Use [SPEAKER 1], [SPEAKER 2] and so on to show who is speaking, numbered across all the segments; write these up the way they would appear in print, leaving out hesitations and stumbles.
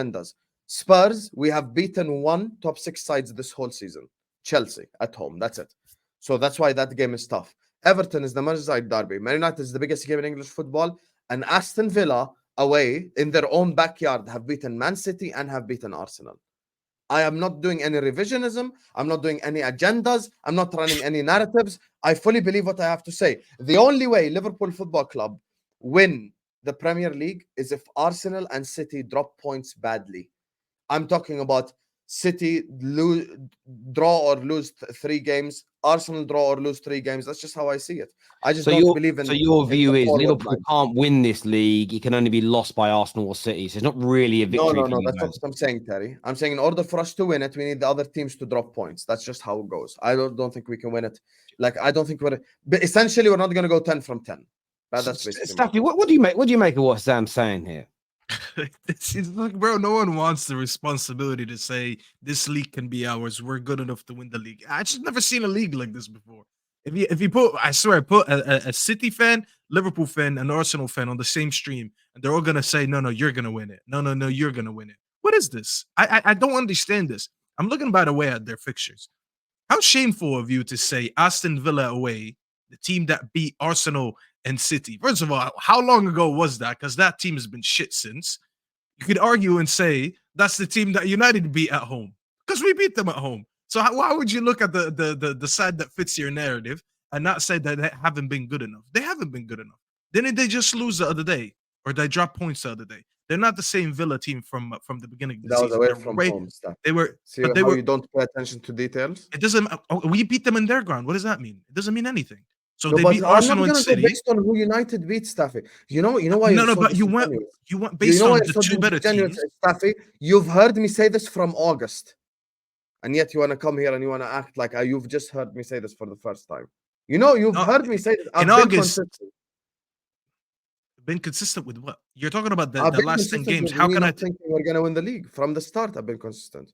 [SPEAKER 1] agendas. Spurs, we have beaten one top 6 sides this whole season. Chelsea at home. That's it. So that's why that game is tough. Everton is the Merseyside derby. Man United is the biggest game in English football. And Aston Villa away in their own backyard have beaten Man City and have beaten Arsenal. I am not doing any revisionism. I'm not doing any agendas. I'm not running any narratives. I fully believe what I have to say. The only way Liverpool Football Club win the Premier League is if Arsenal and City drop points badly. I'm talking about City draw or lose 3 games, Arsenal draw or lose 3 games. That's just how I see it. I just don't believe in.
[SPEAKER 2] So your view is Liverpool
[SPEAKER 1] line.
[SPEAKER 2] can't win this league. It can only be lost by Arsenal or City. So it's not really a victory.
[SPEAKER 1] No. That's not what I'm saying, Terry. I'm saying in order for us to win it, we need the other teams to drop points. That's just how it goes. I don't think we can win it. Like I don't think but essentially we're not going to go 10 from 10. That's basically.
[SPEAKER 2] Staffy, what do you make? What do you make of what Sam's saying here?
[SPEAKER 3] It's like, bro, no one wants the responsibility to say this league can be ours. We're good enough to win the league. I just never seen a league like this before. If you put, I swear, put a City fan, Liverpool fan, and Arsenal fan on the same stream, and they're all gonna say, no, you're gonna win it. No, you're gonna win it. What is this? I don't understand this. I'm looking, by the way, at their fixtures. How shameful of you to say Aston Villa away, the team that beat Arsenal and City. First of all, how long ago was that? Because that team has been shit since. You could argue and say that's the team that United beat at home because we beat them at home. So why would you look at the side that fits your narrative and not say that they haven't been good enough? They haven't been good enough. Didn't they just lose the other day, or they dropped points the other day? They're not the same Villa team from the beginning of the season.
[SPEAKER 1] Away from home stuff.
[SPEAKER 3] They were.
[SPEAKER 1] See how you don't pay attention to details.
[SPEAKER 3] It doesn't. We beat them in their ground. What does that mean? It doesn't mean anything. So
[SPEAKER 1] no,
[SPEAKER 3] they beat Arsenal and City
[SPEAKER 1] based on who United beat, Staffy. You know why?
[SPEAKER 3] No, but you went based on the 2 better teams.
[SPEAKER 1] Staffy, you've heard me say this from August, and yet you want to come here and you want to act like you've just heard me say this for the first time. You've heard me say this.
[SPEAKER 3] In August. Been consistent with what? You're talking about the last 10 games. How can I
[SPEAKER 1] think we're going to win the league from the start? I've been consistent.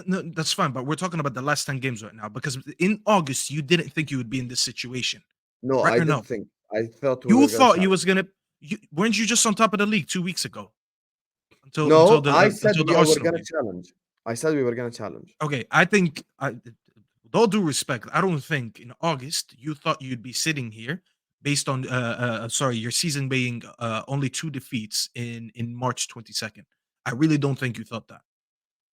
[SPEAKER 3] No, that's fine, but we're talking about the last 10 games right now because in August you didn't think you would be in this situation.
[SPEAKER 1] No,
[SPEAKER 3] right,
[SPEAKER 1] I didn't think. I thought
[SPEAKER 3] you thought you was gonna. Weren't you just on top of the lead 2 weeks ago?
[SPEAKER 1] I said we were gonna challenge. I said we were gonna challenge.
[SPEAKER 3] Okay, I think. With all due respect, I don't think in August you thought you'd be sitting here based on your season being only 2 defeats in March 22nd. I really don't think you thought that.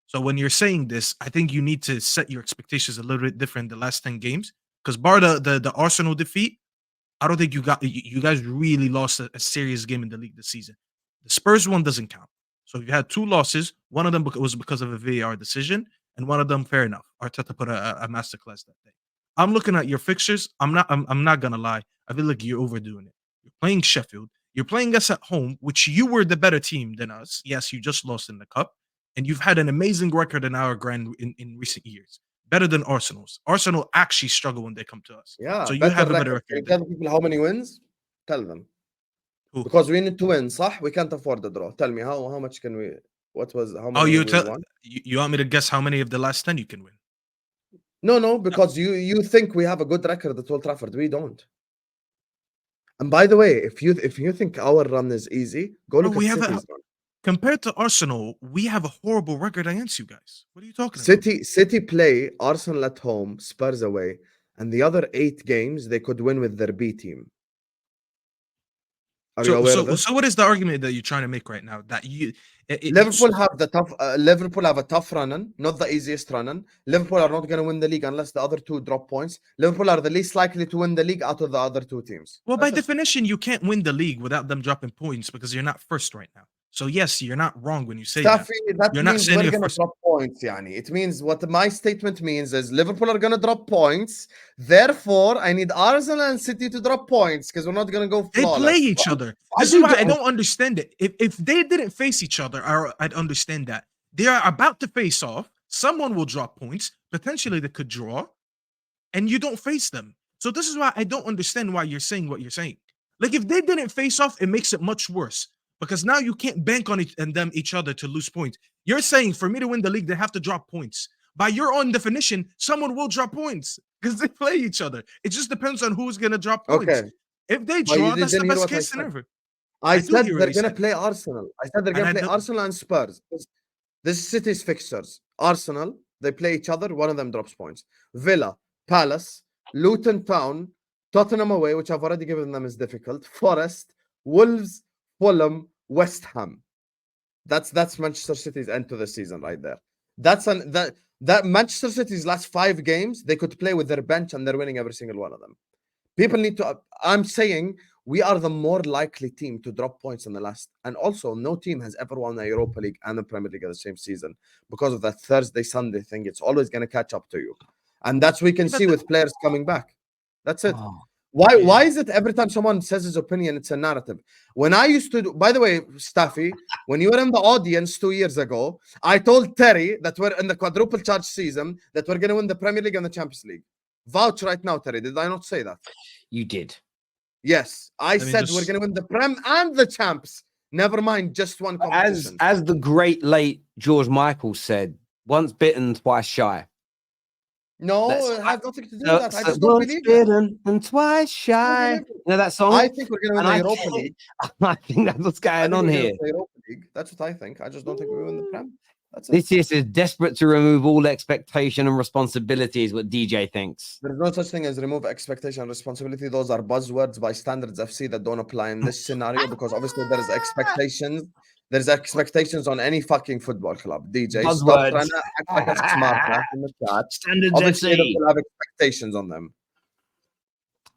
[SPEAKER 3] So when you're saying this, I think you need to set your expectations a little bit different the last 10 games. Because bar the Arsenal defeat, I don't think you guys really lost a serious game in the league this season. The Spurs one doesn't count. So you had 2 losses. One of them was because of a VAR decision, and one of them, fair enough. Arteta put a masterclass that day. I'm looking at your fixtures. I'm not gonna lie. I feel like you're overdoing it. You're playing Sheffield. You're playing us at home, which you were the better team than us. Yes, you just lost in the cup, and you've had an amazing record in our grand in recent years. Better than Arsenal's. Arsenal actually struggle when they come to us.
[SPEAKER 1] Yeah.
[SPEAKER 3] So you have a better record.
[SPEAKER 1] Can you tell people how many wins? Tell them.
[SPEAKER 3] Who?
[SPEAKER 1] Because we need to win, صح? We can't afford the draw. Tell me how much can we? How many?
[SPEAKER 3] You want me to guess how many of the last 10 you can win?
[SPEAKER 1] No, because you think we have a good record at Old Trafford. We don't. And by the way, if you think our run is easy, go look at City's run.
[SPEAKER 3] Compared to Arsenal, we have a horrible record against you guys. What are you talking about?
[SPEAKER 1] City play Arsenal at home, Spurs away, and the other 8 games they could win with their B team. Are you aware of this?
[SPEAKER 3] So what is the argument that you're trying to make right now? That
[SPEAKER 1] Liverpool have a tough run-in, not the easiest run-in. Liverpool are not going to win the league unless the other 2 drop points. Liverpool are the least likely to win the league out of the other 2 teams.
[SPEAKER 3] Well, by definition, you can't win the league without them dropping points because you're not first right now. So yes, you're not wrong when you say that.
[SPEAKER 1] You're not saying we're going to drop points. Yani. It means what my statement means is Liverpool are going to drop points. Therefore, I need Arsenal and City to drop points because we're not going to go flawless.
[SPEAKER 3] They play each other. This is why I don't understand it. If they didn't face each other, I'd understand that. They are about to face off. Someone will drop points. Potentially, they could draw. And you don't face them. So this is why I don't understand why you're saying what you're saying. Like, if they didn't face off, it makes it much worse. Because now you can't bank on each other to lose points. You're saying for me to win the league, they have to drop points. By your own definition, someone will drop points because they play each other. It just depends on who's going to drop points.
[SPEAKER 1] Okay.
[SPEAKER 3] If they draw, that's the best case scenario.
[SPEAKER 1] I said they're going to play Arsenal. I said they're going to play Arsenal and Spurs. This is City's fixtures. Arsenal, they play each other. One of them drops points. Villa, Palace, Luton Town, Tottenham away, which I've already given them is difficult. Forest, Wolves, Fulham, West Ham. That's Manchester City's end to the season right there. That Manchester City's last 5 games, they could play with their bench and they're winning every single one of them. People need to. I'm saying we are the more likely team to drop points in the last. And also, no team has ever won the Europa League and the Premier League at the same season because of that Thursday Sunday thing. It's always going to catch up to you, and that's we can see with players coming back. That's it.
[SPEAKER 2] Oh,
[SPEAKER 1] Why is it every time someone says his opinion, it's a narrative? When I used to, by the way, Staffy, when you were in the audience 2 years ago, I told Terry that we're in the quadruple charge season, that we're going to win the Premier League and the Champions League. Vouch right now, Terry. Did I not say that?
[SPEAKER 2] you did.
[SPEAKER 1] Yes, I said we're going to win the Prem and the Champs. Never mind, just one competition.
[SPEAKER 2] As the great late George Michael said, once bitten, twice shy.
[SPEAKER 1] No, it has nothing to do with that. I just don't
[SPEAKER 2] once
[SPEAKER 1] believe it.
[SPEAKER 2] bitten and twice shy. You know that song?
[SPEAKER 1] I think we're going to win the Europa League.
[SPEAKER 2] I think that's what's going on here.
[SPEAKER 1] That's what I think. I just don't think we win the Prem. That's it.
[SPEAKER 2] This year is desperate to remove all expectation and responsibility, is what DJ thinks.
[SPEAKER 1] There's no such thing as remove expectation and responsibility. Those are buzzwords by Standards FC that don't apply in this scenario because obviously there's expectations. There's expectations on any fucking football club. DJ,
[SPEAKER 2] Buzzwords.
[SPEAKER 1] stop trying to act like a smart ass in the chat.
[SPEAKER 2] Standards
[SPEAKER 1] Obviously,
[SPEAKER 2] FC.
[SPEAKER 1] they will have expectations on them.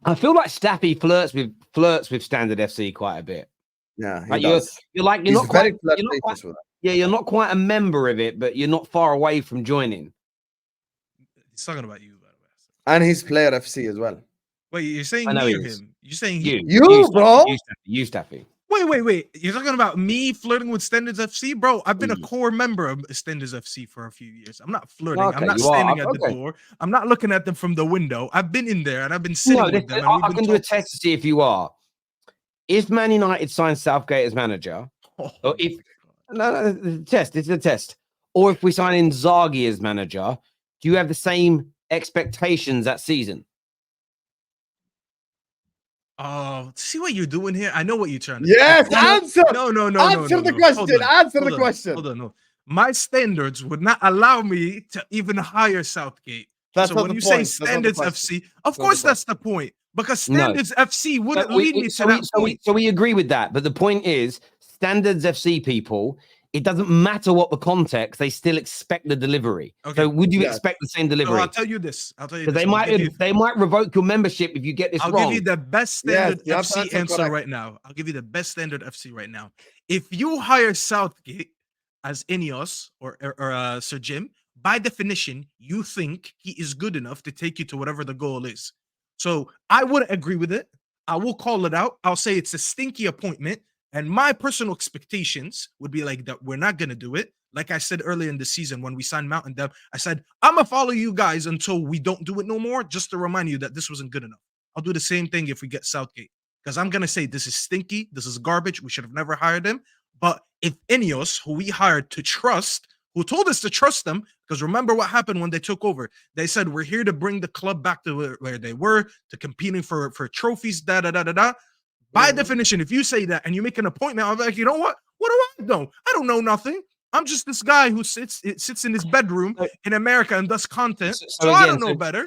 [SPEAKER 2] I feel like Staffy flirts with Standard FC quite a bit.
[SPEAKER 1] Yeah,
[SPEAKER 2] Like you're not
[SPEAKER 1] He's
[SPEAKER 2] quite,
[SPEAKER 1] very
[SPEAKER 2] you're not quite,
[SPEAKER 1] flirtatious with it.
[SPEAKER 2] yeah, you're not quite a member of it, but you're not far away from joining.
[SPEAKER 3] He's talking about you, by the way.
[SPEAKER 1] And he's player FC as well.
[SPEAKER 3] Wait, you're saying
[SPEAKER 2] I know
[SPEAKER 3] me
[SPEAKER 2] he
[SPEAKER 3] or
[SPEAKER 2] is.
[SPEAKER 3] him? You're saying
[SPEAKER 1] You, bro.
[SPEAKER 2] You, Staffy.
[SPEAKER 3] Wait. You're talking about me flirting with Standards FC? Bro, I've been a
[SPEAKER 2] Mm.
[SPEAKER 3] core member of Standards FC for a few years. I'm not flirting.
[SPEAKER 2] Okay,
[SPEAKER 3] I'm not
[SPEAKER 2] you are.
[SPEAKER 3] standing at the
[SPEAKER 2] Okay.
[SPEAKER 3] door. I'm not looking at them from the window. I've been in there and I've been sitting
[SPEAKER 2] No,
[SPEAKER 3] with them. And
[SPEAKER 2] I
[SPEAKER 3] we've been
[SPEAKER 2] can do a
[SPEAKER 3] talking.
[SPEAKER 2] test to see if you are. If Man United signs Southgate as manager,
[SPEAKER 3] Oh,
[SPEAKER 2] or if no, the test, it's a test. Or if we sign Inzaghi as manager, do you have the same expectations that season?
[SPEAKER 3] See what you're doing here? I know what you're trying to
[SPEAKER 1] Yes,
[SPEAKER 3] do.
[SPEAKER 1] answer.
[SPEAKER 3] No.
[SPEAKER 1] Answer the
[SPEAKER 3] Hold
[SPEAKER 1] question.
[SPEAKER 3] on,
[SPEAKER 1] Answer
[SPEAKER 3] hold
[SPEAKER 1] the
[SPEAKER 3] on,
[SPEAKER 1] question.
[SPEAKER 3] Hold on, no. My standards would not allow me to even hire Southgate.
[SPEAKER 1] That's
[SPEAKER 3] So
[SPEAKER 1] not
[SPEAKER 3] when
[SPEAKER 1] the
[SPEAKER 3] you
[SPEAKER 1] point.
[SPEAKER 3] say
[SPEAKER 1] That's not the
[SPEAKER 3] Standards
[SPEAKER 1] question.
[SPEAKER 3] FC, of
[SPEAKER 1] not
[SPEAKER 3] course
[SPEAKER 1] the
[SPEAKER 3] that's the point. Because
[SPEAKER 2] No.
[SPEAKER 3] Standards FC wouldn't
[SPEAKER 2] So
[SPEAKER 3] lead me to that point.
[SPEAKER 2] So we agree with that. But the point is, Standards FC people, it doesn't matter what the context, they still expect the delivery.
[SPEAKER 3] Okay.
[SPEAKER 2] So would you
[SPEAKER 1] Yes.
[SPEAKER 2] expect the same
[SPEAKER 3] So
[SPEAKER 2] delivery?
[SPEAKER 3] I'll tell you this.
[SPEAKER 2] Because they might revoke your membership if you get this
[SPEAKER 3] I'll
[SPEAKER 2] wrong.
[SPEAKER 3] give you the best
[SPEAKER 1] Yes,
[SPEAKER 3] Standard
[SPEAKER 1] you have to
[SPEAKER 3] FC
[SPEAKER 1] answer
[SPEAKER 3] answer
[SPEAKER 1] correct.
[SPEAKER 3] right now. I'll give you the best Standard FC right now. If you hire Southgate as Ineos or Sir Jim, by definition, you think he is good enough to take you to whatever the goal is. So I wouldn't agree with it. I will call it out. I'll say it's a stinky appointment. And my personal expectations would be like that we're not going to do it. Like I said earlier in the season when we signed Mountain Dev, I said, I'm going to follow you guys until we don't do it no more, just to remind you that this wasn't good enough. I'll do the same thing if we get Southgate. Because I'm going to say this is stinky. This is garbage. We should have never hired him. But if Ineos, who we hired to trust, who told us to trust them, because remember what happened when they took over. They said, we're here to bring the club back to where they were, to competing for trophies, da-da-da-da-da. By definition, if you say that and you make an appointment, I'm like, you know what? What do I know? I don't know nothing. I'm just this guy who sits in his bedroom in America and does content. So I don't know better.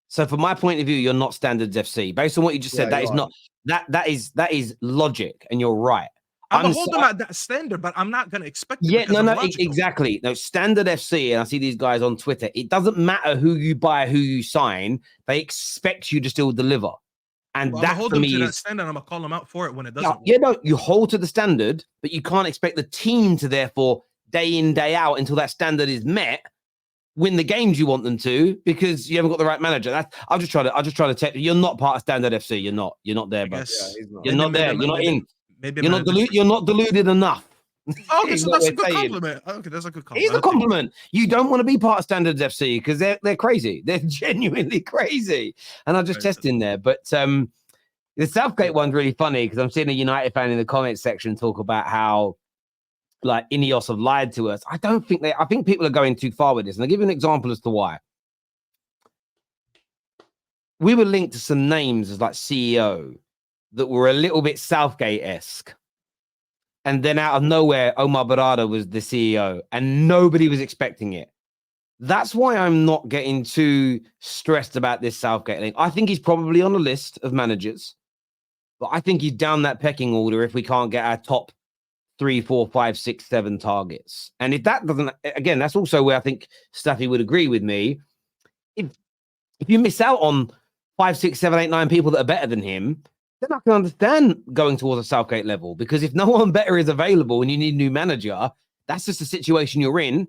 [SPEAKER 2] So from my point of view, you're not Standards FC. Based on what you just said, that is logic, and you're right.
[SPEAKER 3] I'm gonna hold them at that standard, but I'm not gonna expect it.
[SPEAKER 2] Yeah, no, exactly. No, Standard FC, and I see these guys on Twitter. It doesn't matter who you buy, who you sign. They expect you to still deliver. And
[SPEAKER 3] well,
[SPEAKER 2] that
[SPEAKER 3] hold
[SPEAKER 2] for
[SPEAKER 3] them
[SPEAKER 2] me
[SPEAKER 3] to
[SPEAKER 2] is
[SPEAKER 3] that standard. I'm gonna call them out for it when it doesn't.
[SPEAKER 2] You hold to the standard, but you can't expect the team to therefore day in, day out until that standard is met, win the games you want them to because you haven't got the right manager. I'll just try to tell you, you're not part of Standard FC. You're not there, bro. You're not there. You're not in. You're not deluded enough.
[SPEAKER 3] Okay, so that's a good compliment. Okay, that's a good compliment.
[SPEAKER 2] It's a compliment. You don't want to be part of Standards FC because they're crazy. They're genuinely crazy. And I'll just test in there. But the Southgate one's really funny because I'm seeing a United fan in the comments section talk about how like Ineos have lied to us. I think people are going too far with this. And I'll give you an example as to why. We were linked to some names as like CEO that were a little bit Southgate-esque. And then out of nowhere, Omar Barada was the CEO and nobody was expecting it. That's why I'm not getting too stressed about this Southgate thing. I think he's probably on a list of managers, but I think he's down that pecking order if we can't get our top 3, 4, 5, 6, 7 targets. And if that doesn't, again, that's also where I think Staffy would agree with me. If you miss out on 5, 6, 7, 8, 9 people that are better than him, then I can understand going towards a Southgate level, because if no one better is available and you need a new manager, that's just the situation you're in.